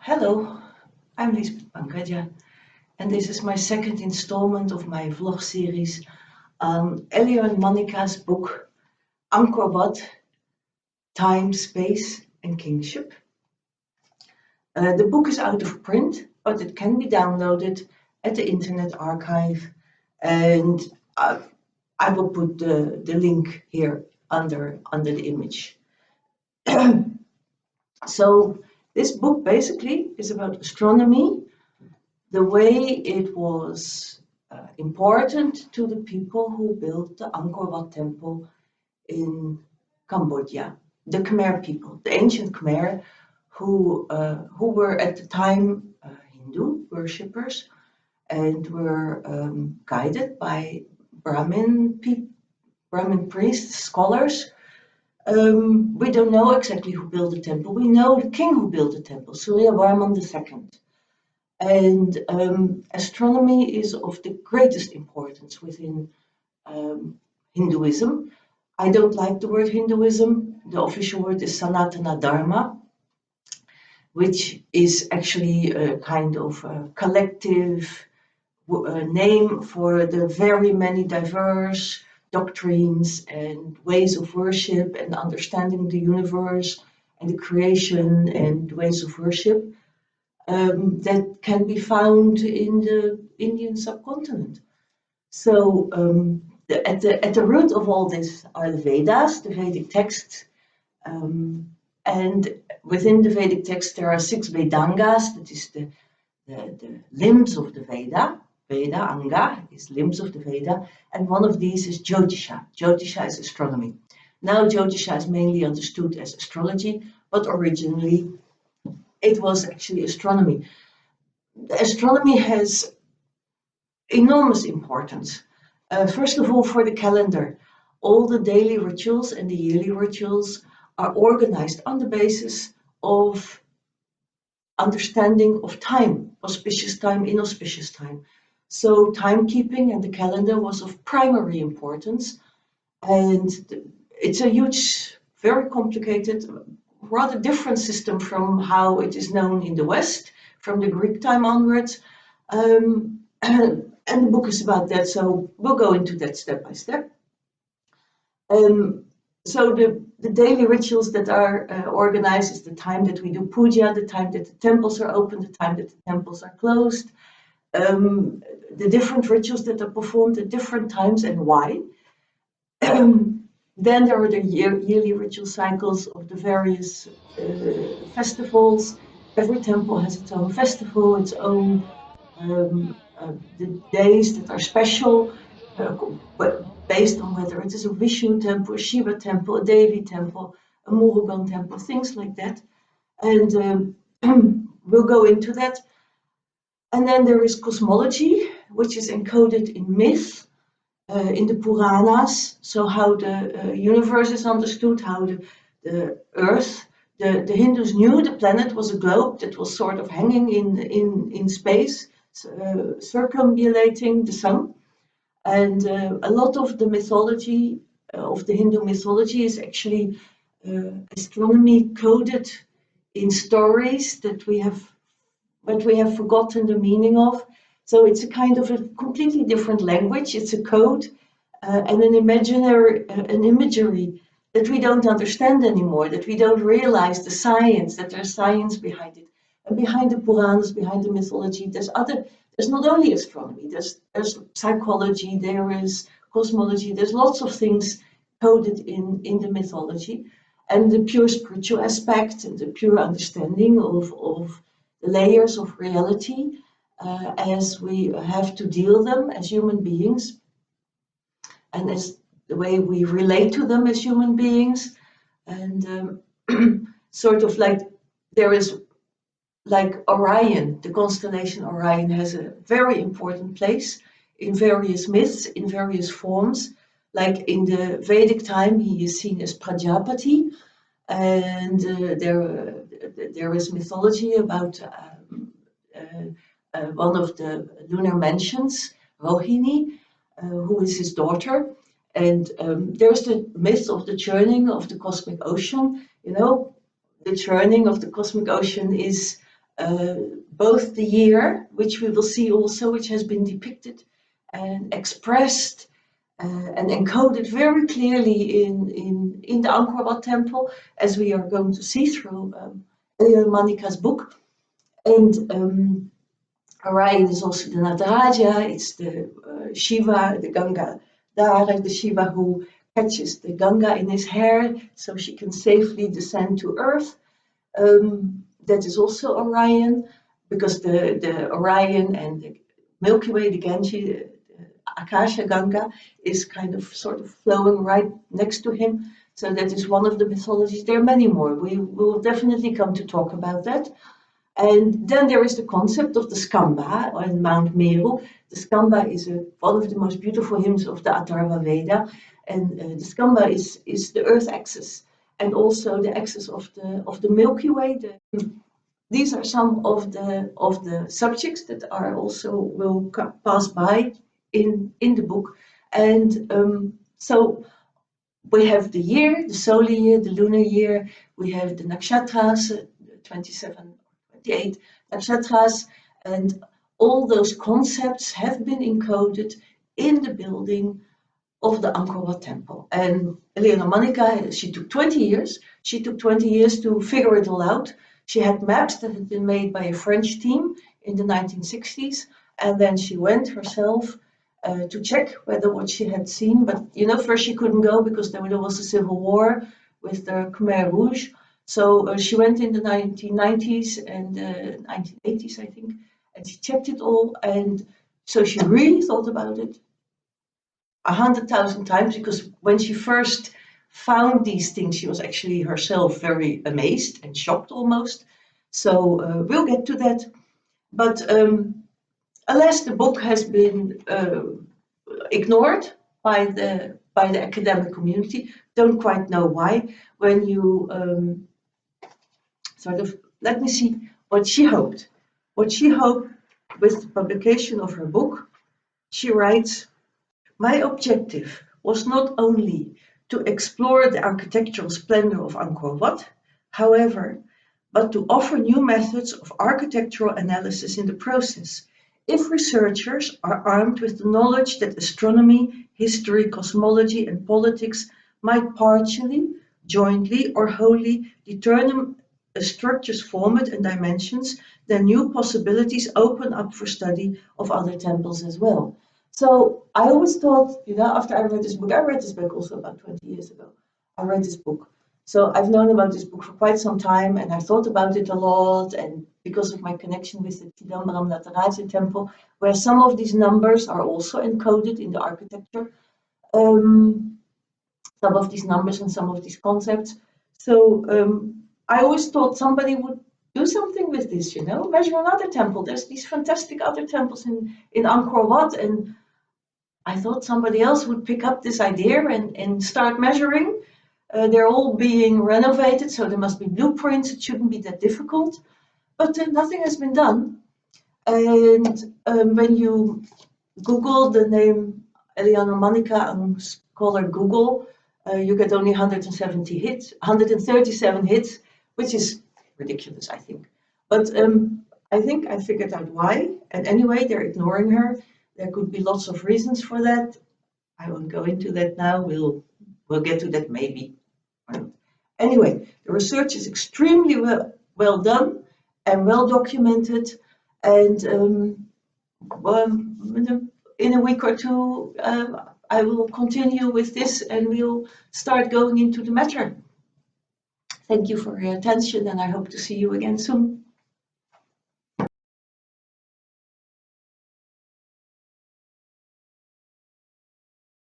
Hello, I'm Lisbeth Pankaja, and this is my second installment of my vlog series on Eleanor Mannikka's book Angkor Wat, Time, Space and Kingship. The book is out of print, but it can be downloaded at the Internet Archive, and I will put the link here under the image. So this book basically is about astronomy, the way it was important to the people who built the Angkor Wat temple in Cambodia, the Khmer people, the ancient Khmer, who were at the time Hindu worshippers and were guided by Brahmin priests, scholars. We don't know exactly who built the temple. We know the king who built the temple, Suryavarman II. And astronomy is of the greatest importance within Hinduism. I don't like the word Hinduism. The official word is Sanatana Dharma, which is actually a kind of a collective name for the very many diverse doctrines and ways of worship and understanding the universe and the creation and ways of worship that can be found in the Indian subcontinent. So at the root of all this are the Vedas, the Vedic texts, and within the Vedic text there are 6 Vedangas, that is the limbs of the Veda. Veda, Anga, is limbs of the Veda, and one of these is Jyotisha. Jyotisha is astronomy. Now Jyotisha is mainly understood as astrology, but originally it was actually astronomy. Astronomy has enormous importance. First of all, for the calendar. All the daily rituals and the yearly rituals are organized on the basis of understanding of time, auspicious time, inauspicious time. So timekeeping and the calendar was of primary importance, and it's a huge, very complicated, rather different system from how it is known in the West, from the Greek time onwards. And the book is about that, so we'll go into that step by step. So the daily rituals that are organized is the time that we do puja, the time that the temples are open, the time that the temples are closed, the different rituals that are performed at different times and why. Then there are the yearly ritual cycles of the various festivals. Every temple has its own festival, its own the days that are special, based on whether it is a Vishnu temple, a Shiva temple, a Devi temple, a Murugan temple, things like that. And we'll go into that. And then there is cosmology, which is encoded in myth, in the puranas, so how the universe is understood, how the earth, the Hindus knew the planet was a globe that was sort of hanging in space, circumambulating the sun. And a lot of the mythology, of the Hindu mythology, is actually astronomy coded in stories that we have forgotten the meaning of. So it's a kind of a completely different language. It's a code and an imagery that we don't understand anymore, that we don't realize the science, that there's science behind it. And behind the Puranas, behind the mythology, there's not only astronomy, there's psychology, there is cosmology, there's lots of things coded in the mythology. And the pure spiritual aspect and the pure understanding of the layers of reality as we have to deal them as human beings, and as the way we relate to them as human beings. And sort of like there is like Orion, the constellation Orion has a very important place in various myths, in various forms. Like in the Vedic time, he is seen as Prajapati, and there is mythology about one of the lunar mansions, Rohini, who is his daughter. And there's the myth of the churning of the cosmic ocean. You know, the churning of the cosmic ocean is both the year, which we will see also, which has been depicted and expressed and encoded very clearly in the Angkor Wat temple, as we are going to see through Eleanor Mannikka's book. And Orion is also the Nataraja, it's the Shiva, the Ganga Dara, the Shiva who catches the Ganga in his hair so she can safely descend to earth. That is also Orion, because the Orion and the Milky Way, the Ganges, Akasha Ganga, is kind of sort of flowing right next to him. So that is one of the mythologies. There are many more. We will definitely come to talk about that. And then there is the concept of the Skamba on Mount Meru. The Skamba is one of the most beautiful hymns of the Atharva Veda. And the Skamba is the Earth axis, and also the axis of the Milky Way. These are some of the subjects that are also will pass by in the book. And so we have the year, the solar year, the lunar year. We have the nakshatras, 27 or 28 nakshatras, and all those concepts have been encoded in the building of the Angkor Wat temple. And Eleanor Mannikka, she took 20 years. She took 20 years to figure it all out. She had maps that had been made by a French team in the 1960s, and then she went herself to check whether what she had seen. But first she couldn't go because there was a civil war with the Khmer Rouge. So she went in the 1990s and 1980s, I think, and she checked it all. And so she really thought about it 100,000 times, because when she first found these things, she was actually herself very amazed and shocked almost. So we'll get to that. But alas, the book has been ignored by the academic community. Don't quite know why. When you let me see what she hoped. What she hoped with the publication of her book, she writes, "My objective was not only to explore the architectural splendor of Angkor Wat, however, but to offer new methods of architectural analysis in the process. If researchers are armed with the knowledge that astronomy, history, cosmology, and politics might partially, jointly, or wholly determine a structure's format and dimensions, then new possibilities open up for study of other temples as well." So I always thought, after I read this book also about 20 years ago. I read this book. So I've known about this book for quite some time, and I thought about it a lot, and because of my connection with the Chidambaram Nataraja temple, where some of these numbers are also encoded in the architecture, some of these numbers and some of these concepts. So I always thought somebody would do something with this, measure another temple. There's these fantastic other temples in Angkor Wat, and I thought somebody else would pick up this idea and start measuring. They're all being renovated, so there must be blueprints. It shouldn't be that difficult. But nothing has been done. And when you Google the name Eleanor Mannikka on Scholar Google, you get only 137 hits, which is ridiculous, I think. But I think I figured out why. And anyway, they're ignoring her. There could be lots of reasons for that. I won't go into that now. We'll get to that maybe. Anyway, the research is extremely well done and well documented. And in a week or two, I will continue with this and we'll start going into the matter. Thank you for your attention, and I hope to see you again soon.